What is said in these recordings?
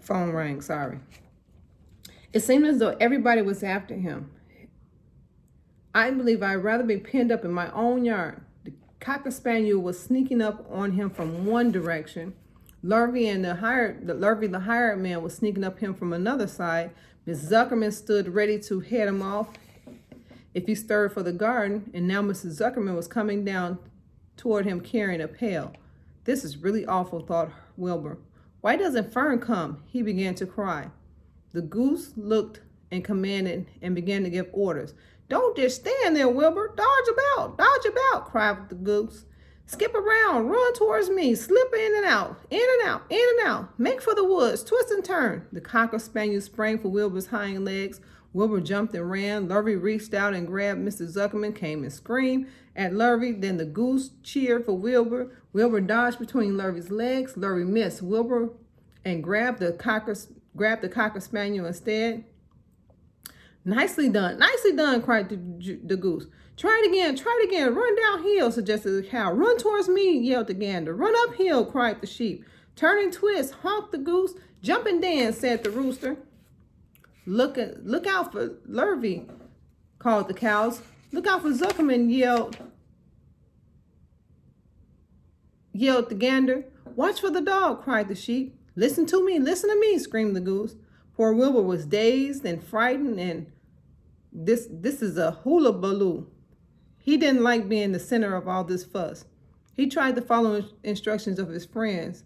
Phone rang, sorry. It seemed as though everybody was after him. I believe I'd rather be pinned up in my own yard. The Cocker Spaniel was sneaking up on him from one direction. Lurvy, the hired man, was sneaking up him from another side. Miss Zuckerman stood ready to head him off if he stirred for the garden, and now Mrs. Zuckerman was coming down toward him carrying a pail. This is really awful, thought Wilbur. Why doesn't Fern come? He began to cry. The goose looked and commanded and began to give orders. Don't just stand there, Wilbur. Dodge about, cried the goose. Skip around, run towards me, slip in and out, in and out, in and out. Make for the woods, twist and turn. The Cocker Spaniel sprang for Wilbur's hind legs. Wilbur jumped and ran. Lurvy reached out and grabbed Mrs. Zuckerman, came and screamed at Lurvy. Then the goose cheered for Wilbur. Wilbur dodged between Lurvy's legs. Lurvy missed Wilbur and grabbed the Cocker Spaniel instead. Nicely done, cried the goose. Try it again, run downhill, suggested the cow. Run towards me, yelled the gander. Run uphill, cried the sheep. Turn and twist, honked the goose. Jump and dance, said the rooster. Look out for Lurvy, called the cows. Look out for Zuckerman, yelled the gander. Watch for the dog, cried the sheep. Listen to me, screamed the goose. Poor Wilbur was dazed and frightened, and this is a hullabaloo. He didn't like being the center of all this fuss. He tried to follow instructions of his friends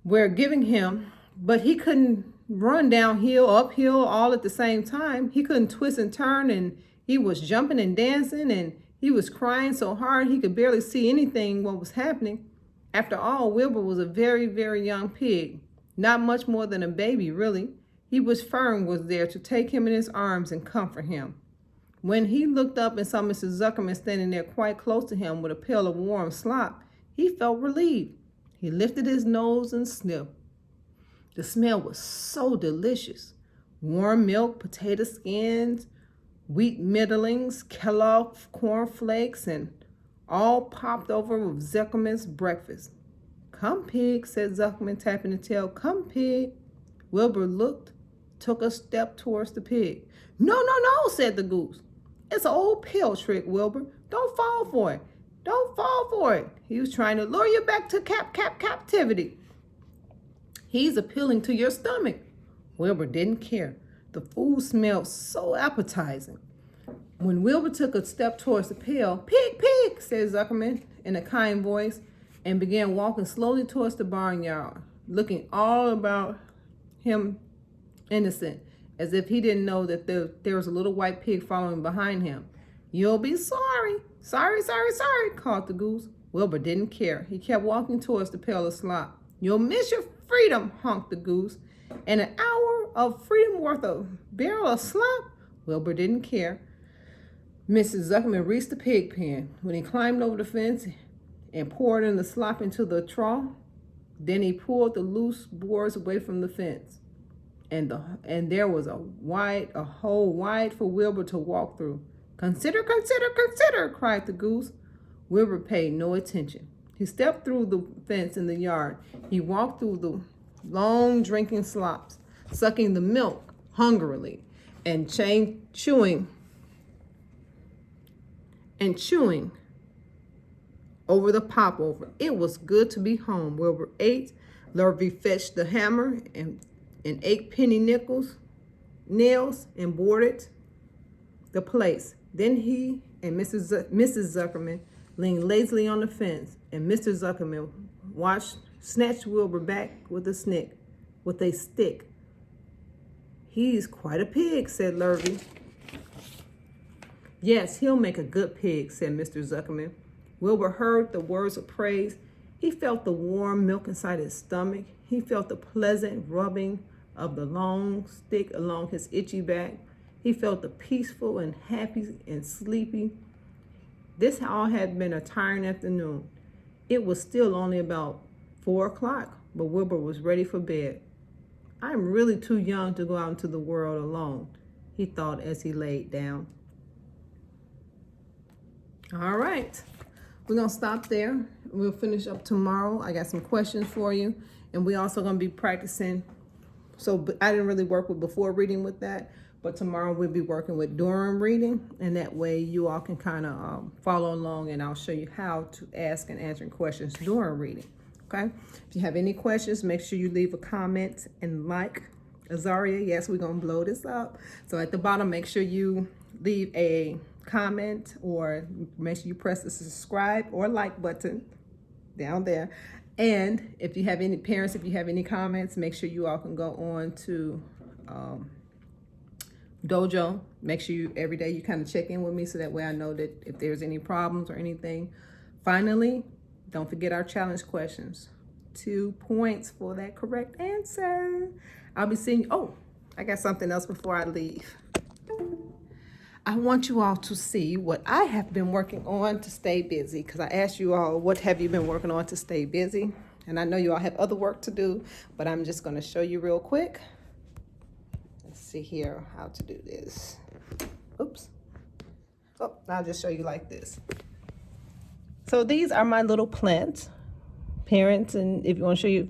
were giving him, but he couldn't run downhill, uphill, all at the same time. He couldn't twist and turn, and he was jumping and dancing, and he was crying so hard he could barely see anything what was happening. After all, Wilbur was a very, very young pig. Not much more than a baby, really. Fern was there to take him in his arms and comfort him. When he looked up and saw Mrs. Zuckerman standing there quite close to him with a pail of warm slop, he felt relieved. He lifted his nose and sniffed. The smell was so delicious. Warm milk, potato skins, wheat middlings, Kellogg's cornflakes, and all popped over with Zuckerman's breakfast. Come, pig, said Zuckerman, tapping the tail. Come, pig. Wilbur took a step towards the pig. No, said the goose. It's an old pill trick, Wilbur. Don't fall for it. He was trying to lure you back to captivity. He's appealing to your stomach. Wilbur didn't care. The food smelled so appetizing. When Wilbur took a step towards the pail, pig, said Zuckerman in a kind voice, and began walking slowly towards the barnyard, looking all about him innocent, as if he didn't know that there was a little white pig following behind him. You'll be sorry. Sorry, called the goose. Wilbur didn't care. He kept walking towards the pail of slop. You'll miss your freedom, honked the goose. And an hour of freedom worth a barrel of slop? Wilbur didn't care. Mrs. Zuckerman reached the pig pen. When he climbed over the fence and poured in the slop into the trough, then he pulled the loose boards away from the fence. And there was a hole wide for Wilbur to walk through. Consider, cried the goose. Wilbur paid no attention. He stepped through the fence in the yard. He walked through the long drinking slops, sucking the milk hungrily and chewing over the popover. It was good to be home. Wilbur ate. Lurvy fetched the hammer and 8 penny nails and boarded the place. Then he and Mrs. Zuckerman leaned lazily on the fence, and Mr. Zuckerman snatched Wilbur back with a stick. He's quite a pig, said Lurvy. Yes, he'll make a good pig, said Mr. Zuckerman. Wilbur heard the words of praise. He felt the warm milk inside his stomach. He felt the pleasant rubbing of the long stick along his itchy back. He felt the peaceful and happy and sleepy. This all had been a tiring afternoon. It was still only about 4 o'clock, but Wilbur was ready for bed. I'm really too young to go out into the world alone, he thought as he laid down. All right. we're gonna stop there. We'll finish up tomorrow. I got some questions for you, and we also gonna be practicing. So I didn't really work with before reading with that, but tomorrow we'll be working with during reading, and that way you all can kind of follow along, and I'll show you how to ask and answer questions during reading. Okay? If you have any questions, make sure you leave a comment and like. Azaria, yes, we're gonna blow this up. So at the bottom, make sure you leave a comment, or make sure you press the subscribe or like button down there. And if you have any parents, if you have any comments, make sure you all can go on to Dojo. Make sure you every day you kind of check in with me, so that way I know that if there's any problems or anything. Finally, don't forget our challenge questions. 2 points for that correct answer. I'll be seeing you. Oh, I got something else before I leave. I want you all to see what I have been working on to stay busy, because I asked you all, what have you been working on to stay busy? And I know you all have other work to do, but I'm just going to show you real quick. Let's see here how to do this. Oops. Oh, I'll just show you like this. So these are my little plants, parents, and if you want to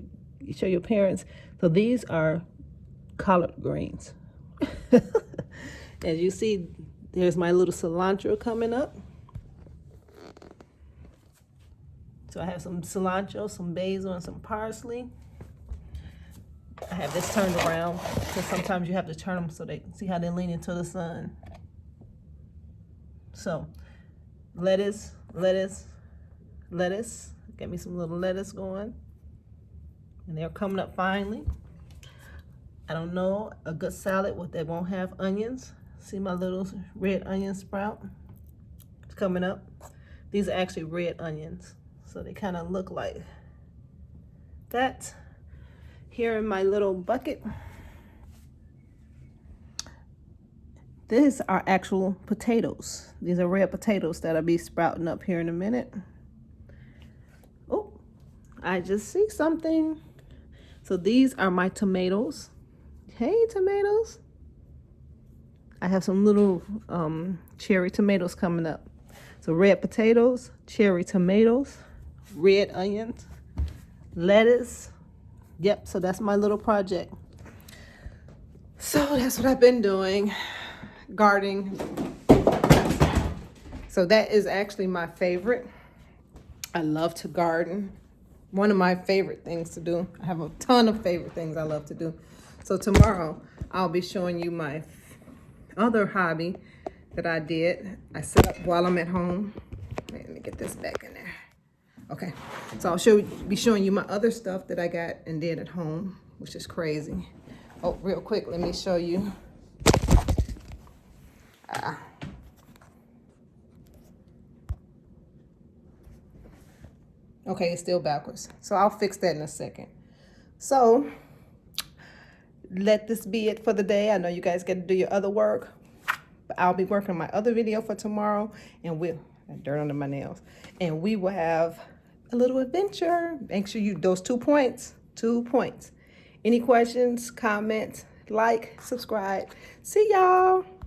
show your parents. So these are collard greens. As you see, there's my little cilantro coming up. So I have some cilantro, some basil, and some parsley. I have this turned around, because sometimes you have to turn them so they see how they lean into the sun. So lettuce. Get me some little lettuce going. And they're coming up finely. I don't know, a good salad that won't have onions. See my little red onion sprout? It's coming up. These are actually red onions, so they kind of look like that. Here in my little bucket, these are actual potatoes. These are red potatoes that'll be sprouting up here in a minute. Oh, I just see something. So these are my tomatoes. Hey, tomatoes. I have some little cherry tomatoes coming up. So red potatoes, cherry tomatoes, red onions, lettuce. Yep, so that's my little project. So that's what I've been doing, gardening. So that is actually my favorite. I love to garden. One of my favorite things to do. I have a ton of favorite things I love to do. So tomorrow I'll be showing you my other hobby that I did. I set up while I'm at home. Wait, let me get this back in there. Okay, so I'll be showing you my other stuff that I got and did at home, which is crazy. Oh, real quick, let me show you. Okay, it's still backwards. So I'll fix that in a second. So let this be it for the day. I know you guys get to do your other work, but I'll be working on my other video for tomorrow, and dirt under my nails, and we will have a little adventure. Make sure those 2 points. Any questions, comments, like, subscribe. See y'all.